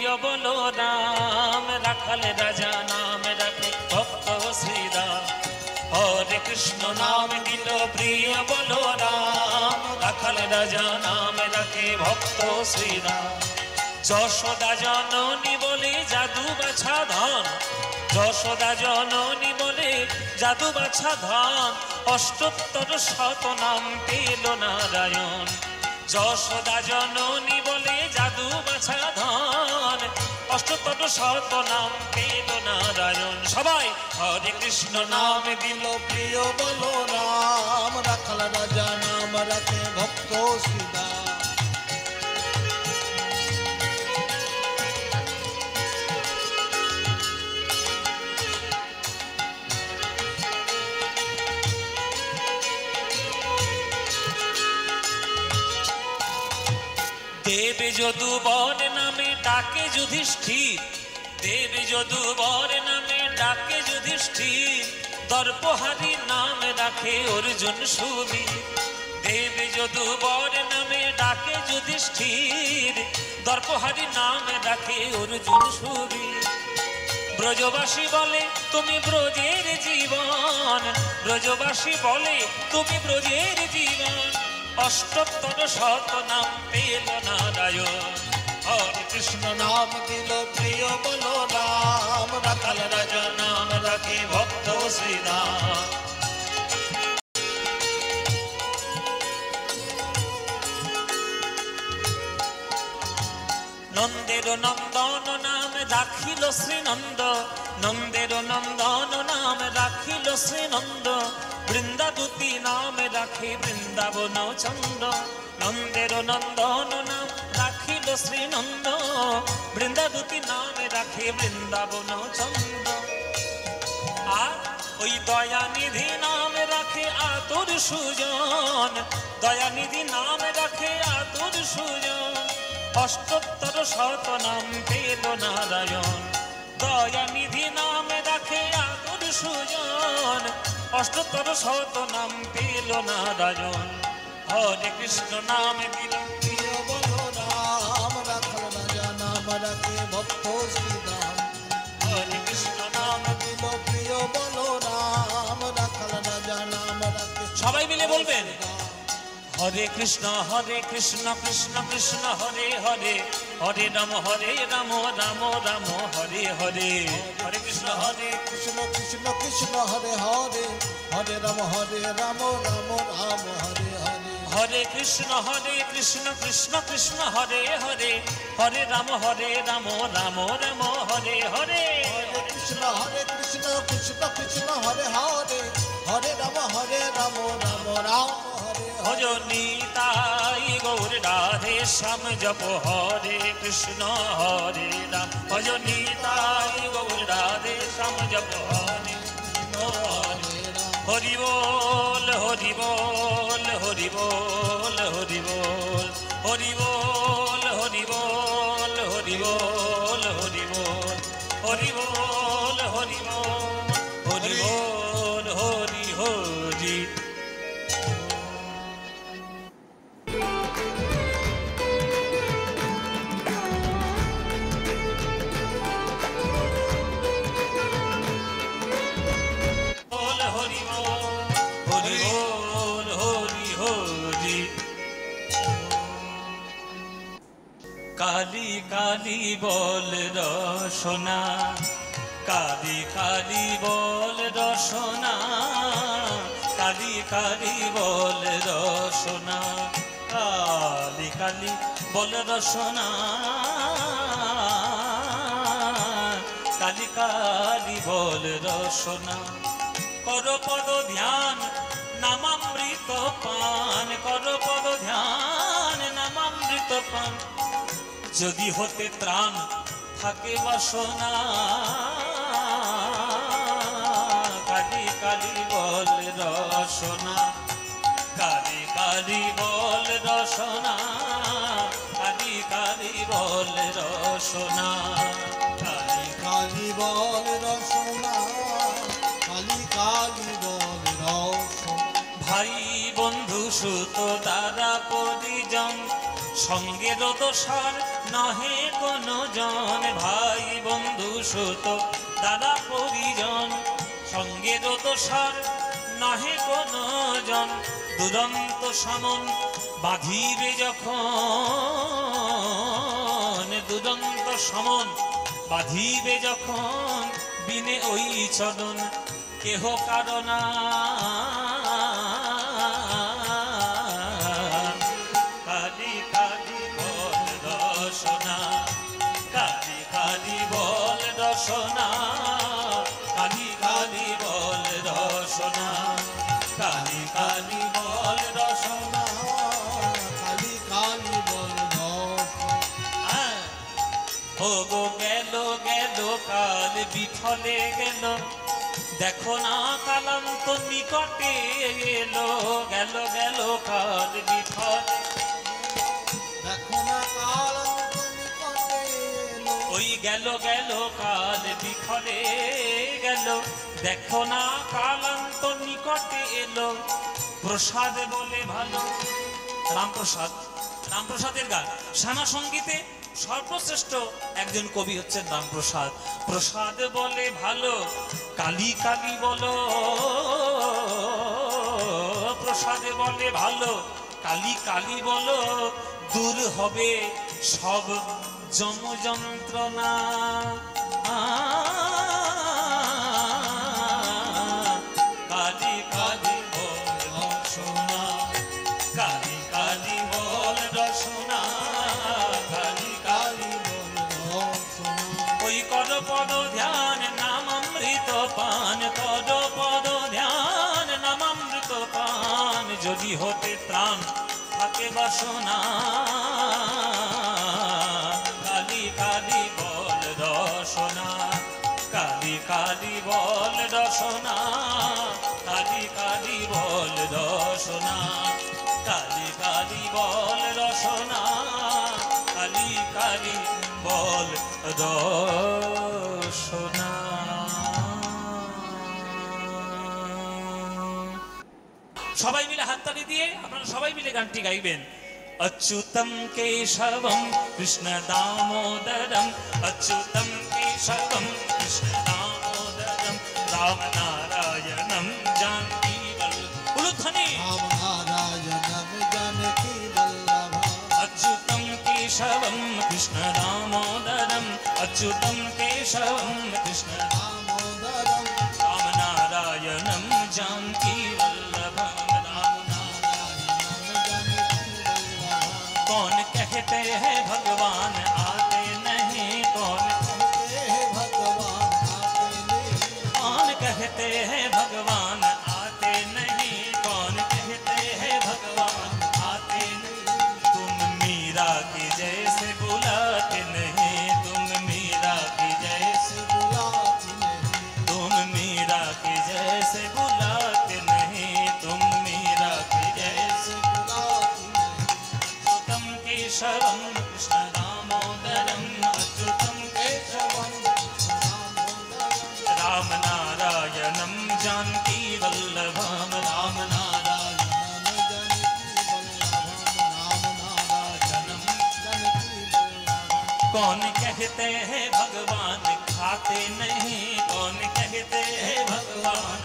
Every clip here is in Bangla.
প্রিয় বলো রাম, রাখাল রাজা নাম রাখে ভক্ত শ্রীরাম। হরে কৃষ্ণ নাম দিল প্রিয় বলো রাম, রাখাল রাজা নাম রাখে ভক্ত শ্রীরাম। যশোদা জননী বলে জাদু বাছা ধন, যশোদা জননী বলে জাদু বাছা ধন, অষ্টোত্তর শত নাম পেল নারায়ণ। যশোদা জননী বলে জাদু বাছা ধন, অষ্টোত্তর শত নাম পেল নারায়ণ। সবাই হরে কৃষ্ণ নাম দিল প্রিয় বলো রাম, রাখাল রাজা নাম রাখে ভক্ত শ্রীরাম। দেব যদুবর নামে ডাকে যুধিষ্ঠির, দেব যদুবর নামে ডাকে যুধিষ্ঠির, দর্পহারি নাম রাখে অর্জুন সুবীর। দেব যদুবর নামে ডাকে যুধিষ্ঠির, দর্পহারি নাম রাখে অর্জুন সুবীর। ব্রজবাসী বলে তুমি ব্রজের জীবন, ব্রজবাসী বলে তুমি ব্রজের জীবন, অষ্টোত্তর শত নাম পেল নারায়ণ। হরে কৃষ্ণ নাম দিল প্রিয় বলো রাম, রাখাল রাজা নাম রাখে ভক্ত শ্রীরাম। নন্দের নন্দন নাম রাখিল শ্রীনন্দ, নন্দের নন্দন নাম রাখিল শ্রীনন্দ, বৃন্দাবতী নাম রাখে বৃন্দাবন চন্দ্র। নন্দের নন্দন নাম রাখিল শ্রীনন্দ, বৃন্দাবতী নাম রাখে বৃন্দাবন চন্দ্র। আর ওই দয়ানিধি নাম রাখে আতুর সুজন, দয়ানিধি নাম রাখে আতুর সুজন, অষ্টোত্তর শত নাম পেল নারায়ণ। দয়ানিধি নাম রাখে আতুর সুজন, অষ্টোত্তর শত নাম পেল নারায়ণ। হরে কৃষ্ণ নাম দিল প্রিয় বলো রাম, রাখাল রাজা নাম রাখে ভক্ত শ্রীরাম। হরে কৃষ্ণ নাম দিল প্রিয় বলো রাম, রাখাল রাজা নাম রাখে। সবাই মিলে বলবেন হরে কৃষ্ণ কৃষ্ণ কৃষ্ণ হরে হরে, হরে রাম রাম রাম হরে হরে। হরে কৃষ্ণ কৃষ্ণ কৃষ্ণ কৃষ্ণ হরে হরে, হরে রাম রাম রাম হরে হরে। হরে কৃষ্ণ কৃষ্ণ কৃষ্ণ হরে হরে, হরে রাম রাম রাম হরে হরে। হরে কৃষ্ণ কৃষ্ণ কৃষ্ণ হরে হরে, হরে রাম রাম রাম হরে। ভজ নিতাই গৌর রাধে শ্যাম জপ হরে কৃষ্ণ হরে রাম, ভজ নিতাই গৌর রাধে শ্যাম জপ হরে কৃষ্ণ হরে রাম। হরি বল হরি বল হরি বল হরি বল, হরি বল হরি বল হরি বল হরি বল, হরি বল হরি বল হরি বল হরি হরি। কালী কালী বল রসনা, কালী কালী বল রসনা, কালী কালী বল রসনা, কালী কালী বল রসনা, কালী কালী বল রসনা। কর পদ ধ্যান নামামৃত পান, কর পদ ধ্যান নামামৃত পান, যদি হতে ত্রাণ থাকে বাসনা। কালী কালী বল রসনা, কালী কালী বল রসনা, কালী কালী বল রসনা, কালী কালী বল রসনা, কালী কালী বল রসনা। ভাই বন্ধু সুত দাদা পরিজন, সঙ্গের দোষার নহে কোনো জন, সুত দাদা পরিজন, সঙ্গে দোষার নহে কোনো জন। দুরন্ত সমন বাঁধিবে যখন, দুরন্ত সমন বাঁধিবে যখন, বিনে ওই চরণ কেহ কারণা। কালি কালি বল রসনা, কালি কালি বল রসনা, কালি কালি বল রসনা, কালি কালি বল রসনা, কালি কালি বল রসনা। ও গো গেল গেল কাল বিফলে গেল, দেখো না কালান্ত নিকটে এলো। গেল গেল কাল বিফলে, দেখো না কালান্ত নিকটে এলো। ওই গেল গেল কাল বিফলে গেল, দেখো না কালান্ত নিকটে এলো। প্রসাদ বলে ভালো, রামপ্রসাদ, রামপ্রসাদের গান শ্যামা সঙ্গীতে সর্বশ্রেষ্ঠ একজন কবি হচ্ছেন রামপ্রসাদ। প্রসাদ বলে ভালো, কালি কালি বলো, প্রসাদ বলে ভালো, কালি কালি বলো, দূর হবে সব যম যন্ত্রণা। কালি কালি বল রসনা, কালি কালি বল রসনা, কালি কালি বল রসনা। ওই কর পদ ধ্যান নামামৃত পান, কর পদ ধ্যান নামামৃত পান, যদি হতে প্রাণ থাকে বাসনা। কালি কালি বল রসনা, কালি কালি বল রসনা, কালি কালি বল রসনা, কালি কালি বল রসনা, কালি কালি বল রসনা। সবাই মিলে হাততালি দিয়ে আপনারা সবাই মিলে গানটি গাইবেন। अच्युतं केशवं कृष्ण दामोदरं, अच्युतं केशवं कृष्ण दामोदरं, राम नारायणं जानकी वल्लभं। राम नारायणं जानकी वल्लभं। अच्युतं केशवं कृष्ण दामोदरं, अच्युतं केशवं कृष्ण दामोदरं, राम नारायणं जानकी वल्लभं। कौन कहते हैं भगवान आते नहीं, कौन कहते हैं भगवान आते नहीं। कौन कहते हैं भगवान आते नहीं, कौन कहते हैं भगवान आते नहीं। तुम मीरा की जैसे बुलाते नहीं, तुम मीरा की जैसे बुलाती नहीं, तुम मीरा की जैसे बुलाते नहीं, तुम मीरा की जैसे बुलाती नहीं। अच्युतं केशवं कृष्ण दामोदरं, अच्युतं केशवं दामोदरं, राम नारायणं जानकी वल्लभं, राम नारायण। जानकी वल्लभं, राम नारायणं जानकी वल्लभं। कौन कहते हैं भगवान खाते नहीं, कौन कहते हैं भगवान,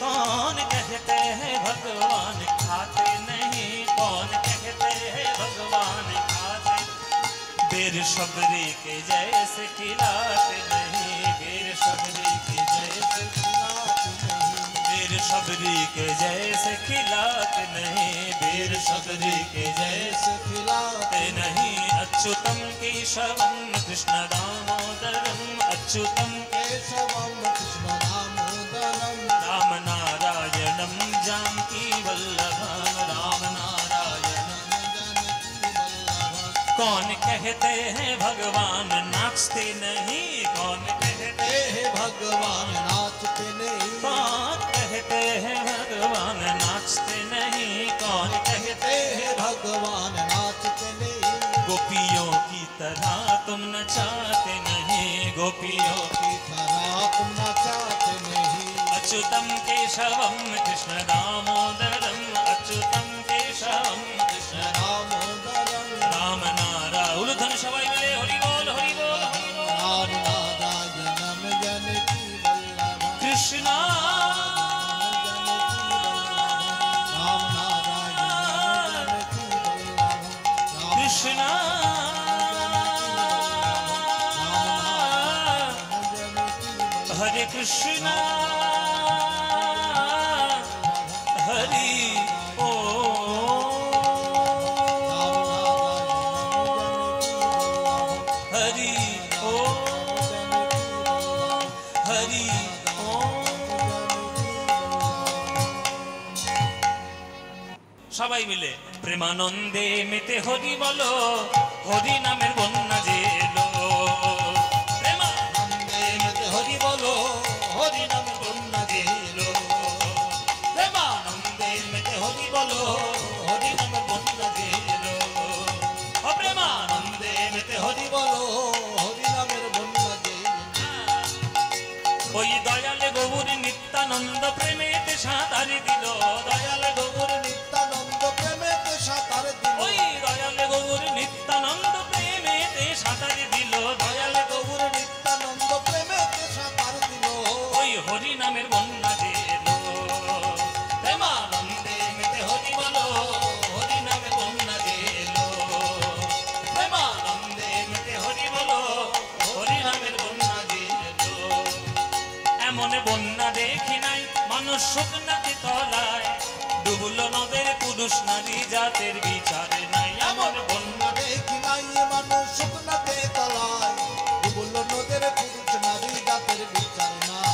कौन कहते हैं भगवान खाते नहीं, कौन कहते हैं भगवान खाते। बेर शबरी के जैसे खिलाते नहीं, बेर शबरी के जैसे खिलाते नहीं, बेर शबरी के जैसे खिलाते नहीं, बेर शबरी के जैसे खिलाते नहीं। अच्युतं केशवं कृष्ण दामोदरं, अच्युतं केशवं कृष्ण दामोदरं, राम नारायणं जानकी वल्लभं, राम नारायणं। जानकी वल्लभं। कौन कहते हैं भगवान नाचते नहीं, कौन कहते हे भगवान नाचते नहीं, कौन कहते हैं भगवान नाचते नहीं, कौन कहते हे हैं भगवान नाचते नहीं। गोपियों की तरह तुम नचाते नहीं, गोपियों की की तरह तुम नचाते नहीं। अच्युतं केशवं कृष्ण दामोदरं, अच्युतं केशवं कृष्ण दामोदरं, राम नारायण। उलूध्वनि सबाई मिले हरि बोल हरि बोल हरि बोल। राम नारायणं কৃষ্ণ হরি ও হরি ও হরি ও। সবাই মিলে প্রেমানন্দে মেতে হরি বলো, হরি নামের বন্যা যে এলো। প্রেমানন্দে মেতে হরি বলো, হরি নামের বন্যা যে এলো। প্রেমানন্দে মেতে হরি বলো, হরি নামের বন্যা যে এলো। প্রেমানন্দে মেতে হরি বলো, হরি নামের বন্যা যে এলো। ওই দয়ালে গৌর নিত্যানন্দ প্রেমেতে সাঁতারি দিল, দয়ালে গৌর নিত্যানন্দ প্রেমেতে সাঁতার দিল। ওই দয়ালে গৌর নিত্যানন্দ প্রেমেতে সাঁতারি দিল, দয়ালে গৌর নিত্যানন্দ প্রেমেতে সাঁতার দিল। ওই হরি নামের বন্যা যে এলো। প্রেমানন্দে মেতে হরি বলো, হরি নামে বন্যা যে এলো। প্রেমানন্দে মেতে হরি বলো, হরি নামের বন্যা যে এলো। এমন বন্যা দেখি নাই মানুষ শুকনাতে তলায়, ডুবলো নদের পুরুষ নারী জাতের বিচারে নাই। এমন বন্যা দেখি নাই মানুষ শুকনাতে তলায়, ডুবলো নদের পুরুষ নারী জাতের বিচার নাই।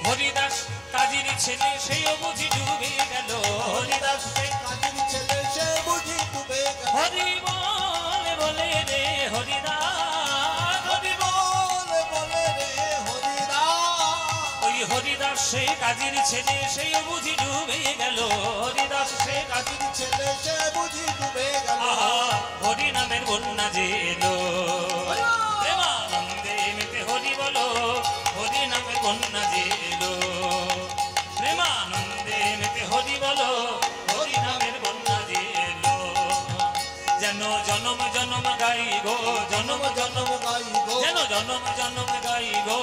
হরিদাস কাজীর ছেলে সেও বুঝি ডুবে গেল, হরিদাস সে কাজের ছেলে সে বুঝি ডুবে গেল। হরি বলে বলে রে হরিদাস, হরি বলে রে হরিদাস। ওই হরিদাস সে কাজীর ছেলে সেও বুঝি ডুবে গেল, হরিদাস সে কাজের ছেলে সে বুঝি ডুবে গেল। আহা হরি নামের বন্যা যে এলো। প্রেমানন্দে মেতে হরি বলো, হরি নামের বন্যা যে এলো। প্রেমানন্দে মেতে হরি বলো, হরি নামের বন্যা যে এলো। যেন জনম জনম গাই গো, জনম জনম গাই গো, যেন জনম জনম গাই গো।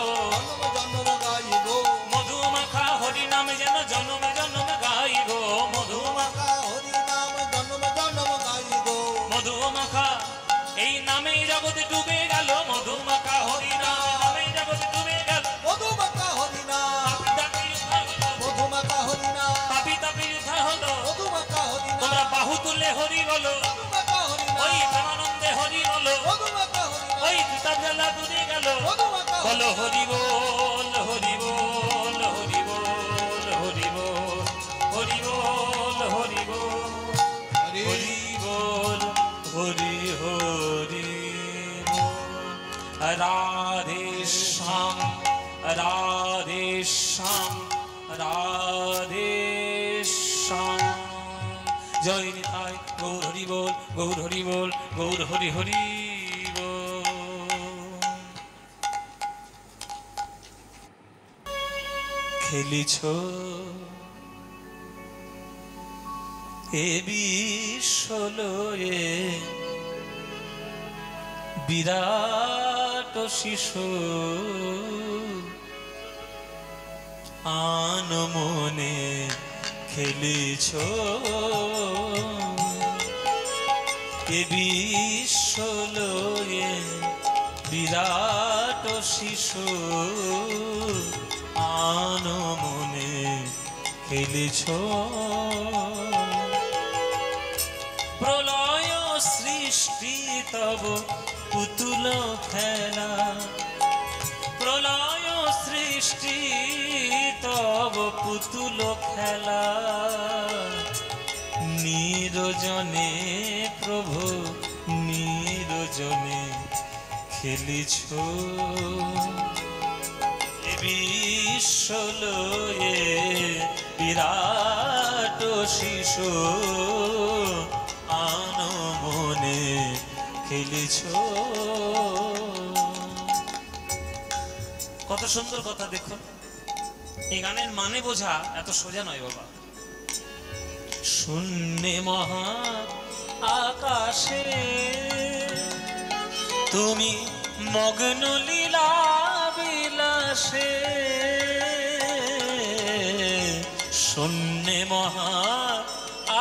জনম জনম গাই গো। মধুমাখা হরি নাম যেন জনম জনম গাই গো, মধুমাখা হরি নাম জনম জনম গাই গো। মধুমাখা এই নামেই জগৎ ডুবে গেল, মধুমাখা হরি নামেই জগৎ ডুবে গেল। মধুমাখা হরি নাম, মধুমাখা হরি নাম, পাপি তাপি উদ্ধার হলো। মধুমাখা হরি নাম। তোমরা বাহু তুলে হরি বলো, মধুমাখা হরি নাম, ওই প্রেমানন্দে হরি বলো। মধুমাখা হরি নাম, ওই চিতাবেলা দূরে গেল, মধুমাখা বলো হরি বল হরি বল হরি বল হরি বল হরি বল হরি বল হরি হরি বল হরি হরি বল। রাধে শ্যাম রাধে শ্যাম রাধে শ্যাম। জয় নিতাই গৌর হরি বল, গৌর হরি বল, গৌর হরি হরি বল। খেলিছ এ বিশ্বলয়ে বিরাট শিশু, আন মনে খেলিছ এ বিশ্বলয়ে বিরাট শিশু, আন মনে খেলিছ। প্রলয় সৃষ্টি তব পুতুল খেলা, প্রলয় সৃষ্টি তব পুতুল খেলা। নিরজনে প্রভু নিরজনে খেলিছ এ বিশ্বলয়ে বিরাট শিশু, আন মনে খেলিছ। কত সুন্দর কথা দেখুন। এই গানের মানে বোঝা এত সোজা নয় বাবা। শূন্যে মহা আকাশে তুমি মগ্ন লীলা বিলাসে, শূন্যে মহা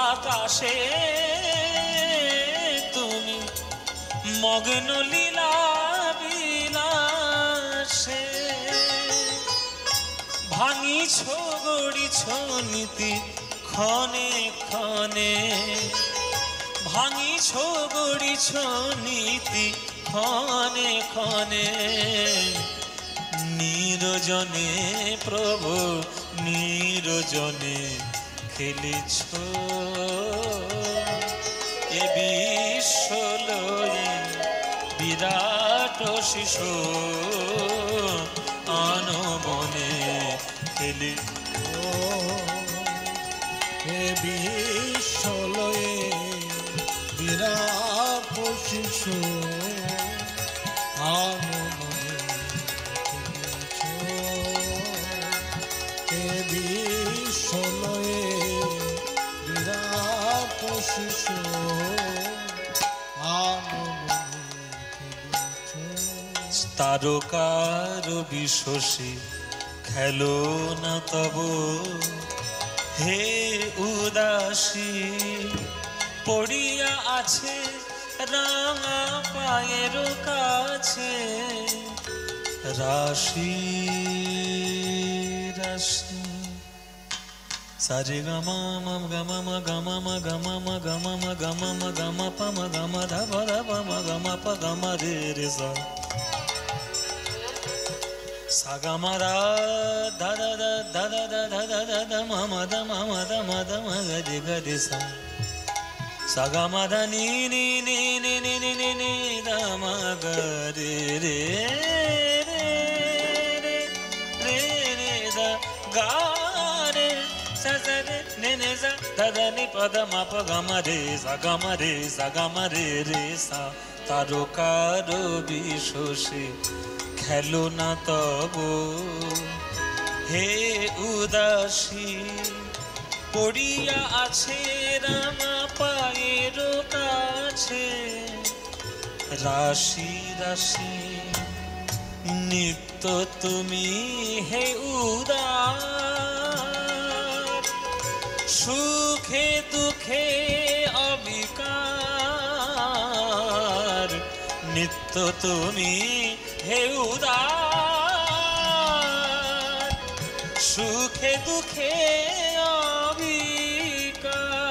আকাশে তুমি মগ্ন লীলা বিলাসে। ভাঙিছ গড়িছ নীতি ক্ষণে ক্ষণে, ভাঙিছ গড়িছ নীতি ক্ষণে ক্ষণে, নিরজনে প্রভু নিরজনে খেলেছ এ বিশ্ব লয়ে বিরাট শিশু আনমনে খেলে হে বিশ্বলয়ে বিরাট শিশু আনমনে খেলেছ। হে বিশ্বলয়ে বিরাট শিশু আনমনে খেলেছ। তারকার বিশ্বসী খেলো না তব হে উদাসী, পড়িয়া আছে রাঙা পায়ের কাছে রাশি রাশি। সারে গামা মা গামা মা গামা মা গামা মা গামা মা গামা মা গামা পা মা গামা ধা পা ধা পা মা গামা পা গামা রে রে সা। সাগামারা দাদা দাদা দাদা দাদা দা মামা দা মামা দা মাদা মা রে গে সা। সাগামাদা নি নি নি নি নি নি নি নি দা মা গে রে রে রে রে রে দা গা রে সা সা রে নে নে সা দাদা নি পা দা মা পা গামা রে সাগামা রে রে সা। তারকার বিশ্বসী খেলো না তব হে উদাসী, পড়িয়া আছে রাঙা পায়ের কাছে রাশি রাশি। নিত্য তুমি হে উদার, সুখে দুঃখে অবিকার। নিত্য তুমি হে উদার, সুখে দুঃখে অবিকার।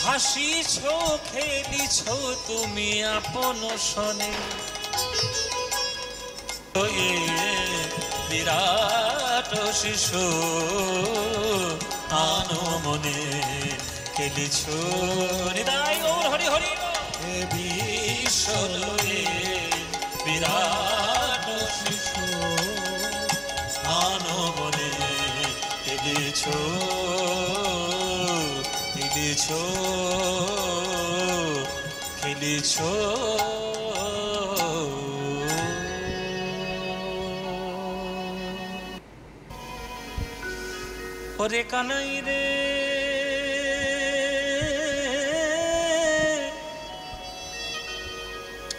হাসিছ খেলিছ তুমি আপন সনে বিরাট শিশু আনমনে খেলিছ হৃদয় গৌর হরি হরি। হে বিশ্বলয়ে বিরাট শিশু আনমনে খেলিছ খেলিছ খেলিছ। ওরে কানাই রে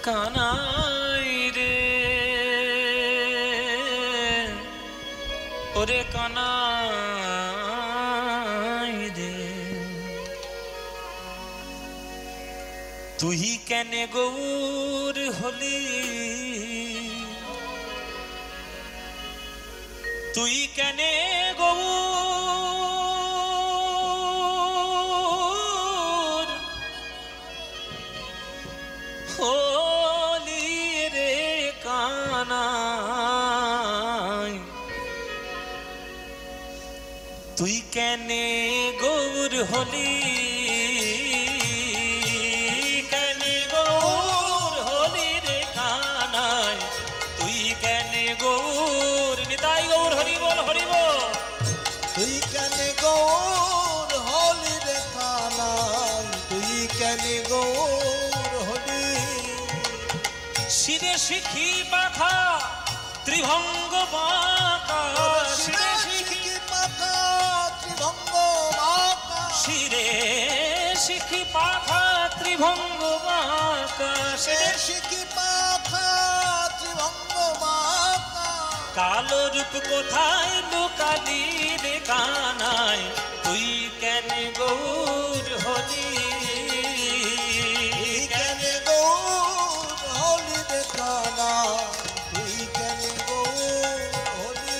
কানাই রে, ওরে কানাই রে, তুই কেনে গৌর হলি, তুই কেনে গৌর হলি রে কানাই। তুই কেনে গৌর হলি, কেনে গৌর হলি রে কানাই। তুই কেনে গৌর নিতাই গৌর হরি বল হরি বল। তুই কেনে গৌর হলি রে কানাই, তুই কেনে গৌর হলি। শিরে শিখি পাখা ত্রিভঙ্গ বাঁকা, শিরে শিখি পাখা ত্রিভঙ্গ বাঁকা, শিরে শিখি পাখা ত্রিভঙ্গ বাঁকা, শিরে শিখি পাখা ত্রিভঙ্গ বাঁকা। কালো রূপ কোথায় লুকালি রে কানাই, তুই কেন গৌর হলি, কেন গৌর হলি রে কানাই, তুই কেন গৌর হলি।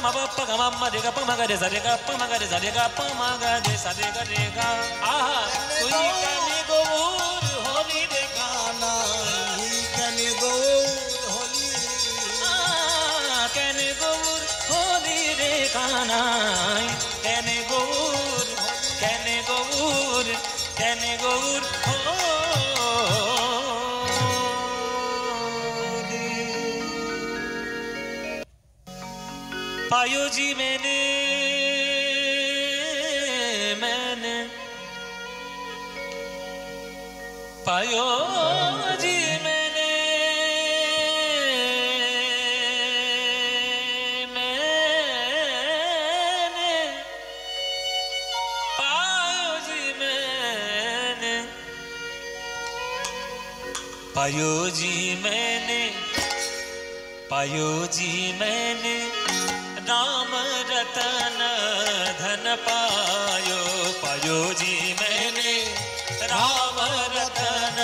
ma pa pa ga ma ma re ga pa ma ga re sa re ga pa ma ga re sa re ga pa ma ga re sa re ga re ga aha তুই কানে গৌর হরি রে কানাই কানে গৌর হলি কেনে গৌর হরি রে কানাই কেনে গৌর কেনে গৌর কেনে গৌর पायो जी मैंने पायो जी मैंने पायो जी मैंने पायो जी मैंने पायो जी मैंने राम रतन धन पायो पायो जी मैंने राम रतन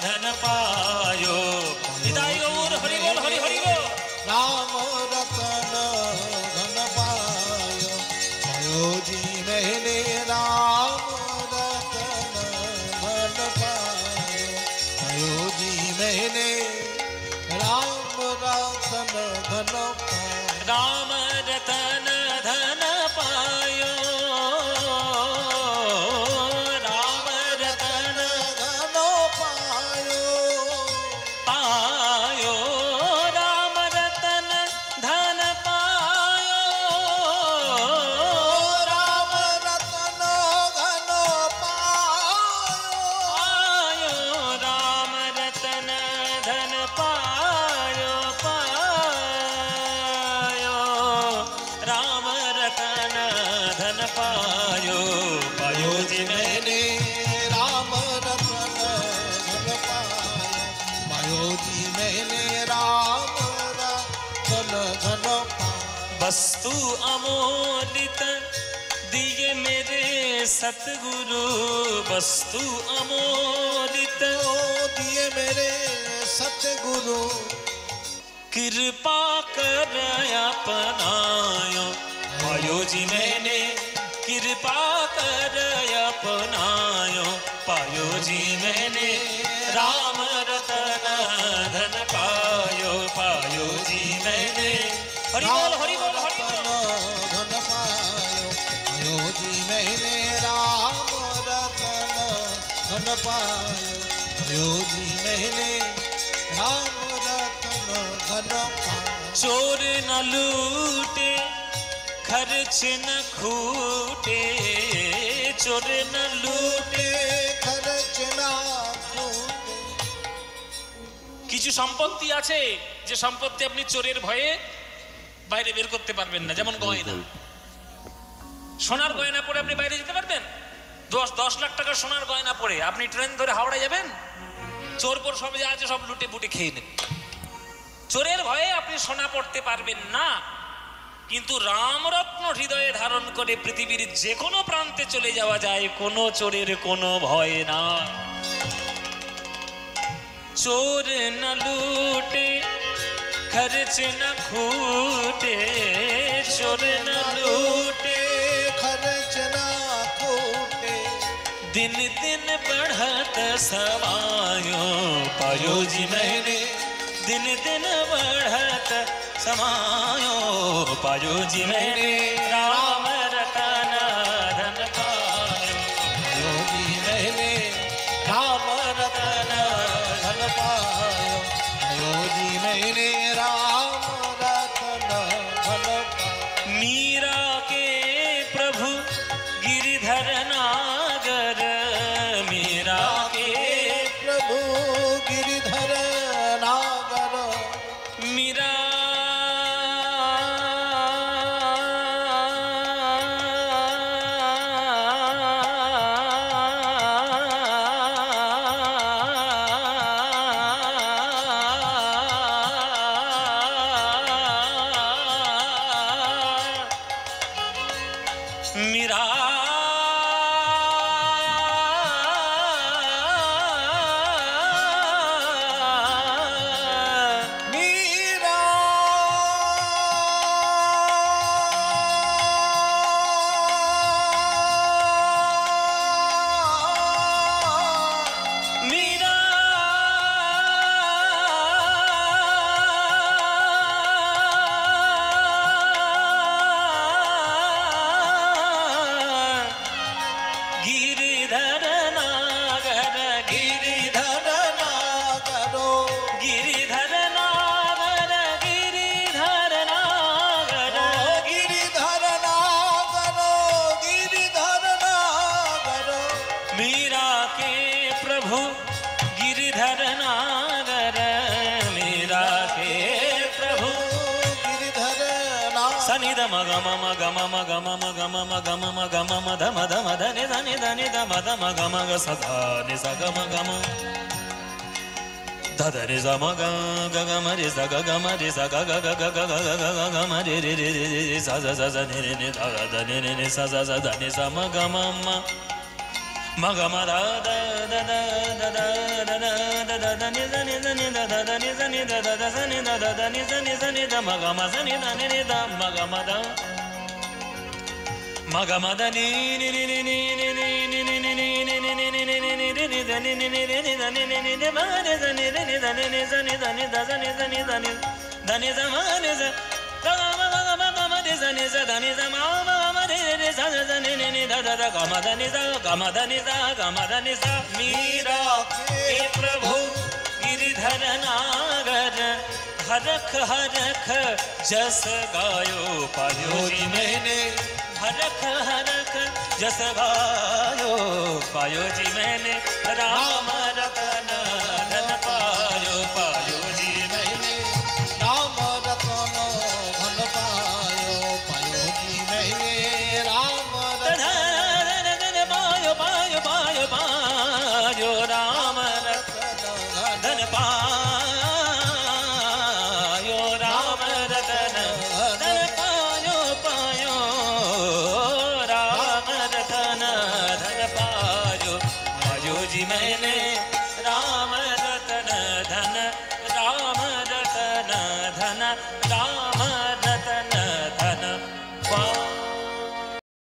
धन पायो निताई गौर हरि बोल हरि हरि बोल राम रतन धन पायो पायो जी मैंने राम रतन धन पायो पायो जी मैंने राम रतन धन पायो राम रतन धन पायो राम रतन धन पायो पायो राम रतन धन पायो राम रतन धन पायो राम रतन धन पायो पायो राम रतन धन पायो पायो जी मैंने राम रतन धन पायो पायो जी मैंने राम रतन धन पायो वस्तु अमोलित दिए मेरे सतगुरु वस्तु अमोलित दिए मेरे सतगुरु कृपा कर अपनायो पायो जी मैंने कृपा कर अपनायो पायो जी मैंने राम रतन धन पायो पायो जी मैंने हरि बोल हरि बोल हरि बोल धन पायो पायो जी मैंने राम रतन धन पायो पायो जी मैंने राम रतन धन पायो चोर न लूटे खर्च न खूटे चोर न लूटे खर्च ना खूटे কিছু সম্পত্তি আছে যে সম্পত্তি আপনি চোরের ভয়ে বাইরে বের করতে পারবেন না যেমন গয়না সোনার গয়না পরে আপনি বাইরে যেতে পারবেন 10 লাখ টাকার সোনার গয়না পরে আপনি ট্রেন ধরে হাওড়া যাবেন চোর পর সব যা আছে সব লুটে পুটে খেয়ে নেবে চোরের ভয়ে আপনি সোনা পড়তে পারবেন না কিন্তু রামরত্ন হৃদয়ে ধারণ করে পৃথিবীর যে কোনো প্রান্তে চলে যাওয়া যায় কোনো চোরের কোনো ভয় না चोर न लूटे खर्च न खूटे चोर न लूटे खर्च ना खूटे दिन दिन बढ़त समायो पायो जी मैंने दिन दिन बढ़त समायो पायो जी मैंने राम रतन धन पायो पायो जी मैंने राम रतन धन पायो पायो जी मैंने राम रतन धन पायो मीरा के प्रभु गिरधर नागर मीरा के प्रभु गिरधर नागर Meera Meera Meera sani da ma ga ma ma ga ma ma ga ma ma ga ma ma ga ma ma ga ma ma da ma da ni da ni da ma ga ma ga sa da ni sa ga ma da da ni sa ma ga ga ma ri sa ga ma ri sa ga ga ma ri ri ri sa ni ni da da ni sa da ni sa ma ga ma ma ga ma da da da da da da da da da ni da ni da da da ni da ni da da da ni da da da ni da ma ga ma ni da ni da ma ga ma da ni ni ni ni ni ni ni ni ni ni ni ni ni ni ni ni ni ni da ni ni ni ni da ni ni ni ma ni da ni ni da ni ni da ni da ni da ni da ni da ni da ni da ma ni da ga ma ma ni da ni da ni da ma ma ni ni sa ni ni ni da da ga ma da ni sa Meera के प्रभु गिरिधर नागर हरख हरख जस गायो पायो जी मैंने हरख हरख जस गायो पायो जी मैंने राम रतन धन पायो पायो जी मैंने राम रतन धन पायो पायो जी मैंने राम रतन पायो पायो पायो पायो राम रतन धन पायो राम रतन धन पायो पायो राम रतन धन पायो पायो जी मैंने